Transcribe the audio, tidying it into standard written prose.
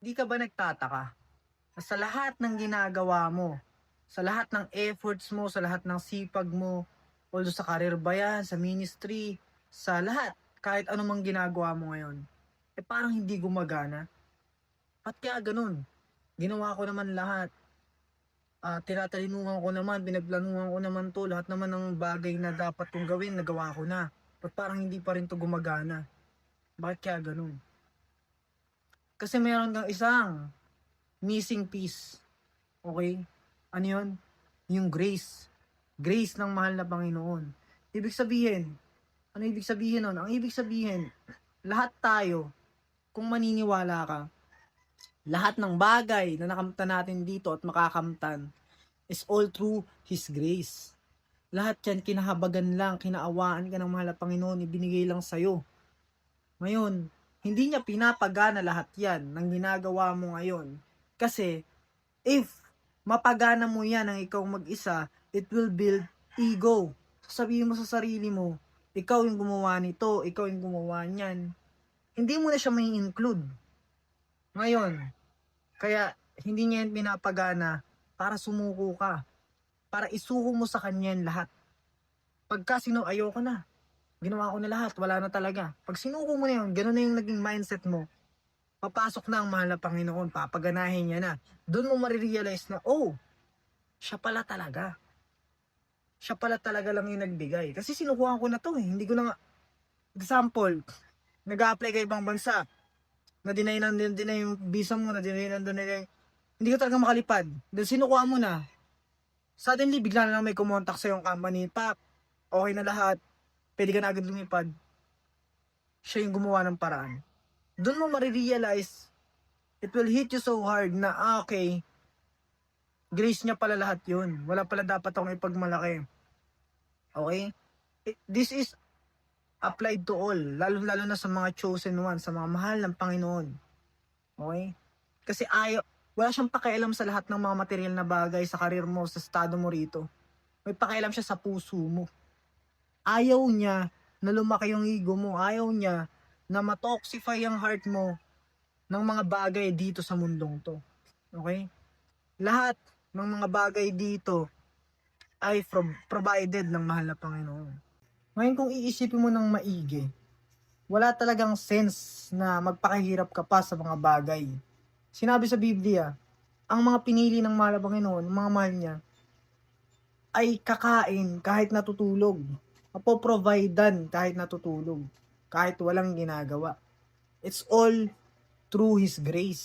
Di ka ba nagtataka na sa lahat ng ginagawa mo, sa lahat ng efforts mo, sa lahat ng sipag mo, although sa career ba yan, sa ministry, sa lahat, kahit anumang ginagawa mo ngayon, parang hindi gumagana? Ba't kaya ganun? Ginawa ko naman lahat. Tinatalinuhan ko naman, pinagplanuhan ko naman to, lahat naman ng bagay na dapat kong gawin, nagawa ko na. Ba't parang hindi pa rin to gumagana? Bakit kaya ganun? Kasi meron kang isang missing piece. Okay? Ano yun? Yung grace. Grace ng mahal na Panginoon. Ibig sabihin, ano ibig sabihin nun? Ang ibig sabihin, lahat tayo, kung maniniwala ka, lahat ng bagay na nakamtan natin dito at makakamtan is all through His grace. Lahat yan, kinahabagan lang, kinaawaan ka ng mahal na Panginoon, ibinigay lang sa'yo. Ngayon, hindi niya pinapagana lahat yan ng ginagawa mo ngayon. Kasi, if mapagana mo yan ng ikaw mag-isa, it will build ego. Sasabihin mo sa sarili mo, ikaw yung gumawa nito, ikaw yung gumawa niyan. Hindi mo na siya may include. Ngayon, kaya hindi niya yan pinapagana para sumuko ka. Para isuko mo sa kanya yan lahat. Pagka ayoko na. Ginawa ko na lahat, wala na talaga. Pag sinuko mo na yun, gano'n na yung naging mindset mo. Papasok na ang mahal na Panginoon, papaganahin niya na. Doon mo marirealize na, oh, siya pala talaga. Siya pala talaga lang yung nagbigay. Kasi sinukuhan ko na to eh. Hindi ko na nga, example, nag-a-apply ka ibang bansa, na-deny yung visa mo, na-deny hindi ka talaga makalipad. Then sinukuhan mo na. Suddenly, bigla na lang may kumontak sa yung company, pak, okay na lahat, pwede ka na agad lumipad. Siya yung gumawa ng paraan. Doon mo marirealize, it will hit you so hard na, okay, grace niya pala lahat yun. Wala pala dapat akong ipagmalaki. Okay? This is applied to all. Lalo na sa mga chosen ones, sa mga mahal ng Panginoon. Okay? Kasi wala siyang pakialam sa lahat ng mga material na bagay sa karir mo, sa estado mo rito. May pakialam siya sa puso mo. Ayaw niya na lumaki yung ego mo. Ayaw niya na matoxify ang heart mo ng mga bagay dito sa mundong to. Okay? Lahat ng mga bagay dito ay provided ng mahal na Panginoon. Ngayon kung iisipin mo ng maigi, wala talagang sense na magpakahirap ka pa sa mga bagay. Sinabi sa Biblia, ang mga pinili ng mahal na Panginoon, mga mahal niya, ay kakain kahit natutulog. Mapoprovidean kahit natutulog. Kahit walang ginagawa. It's all through His grace.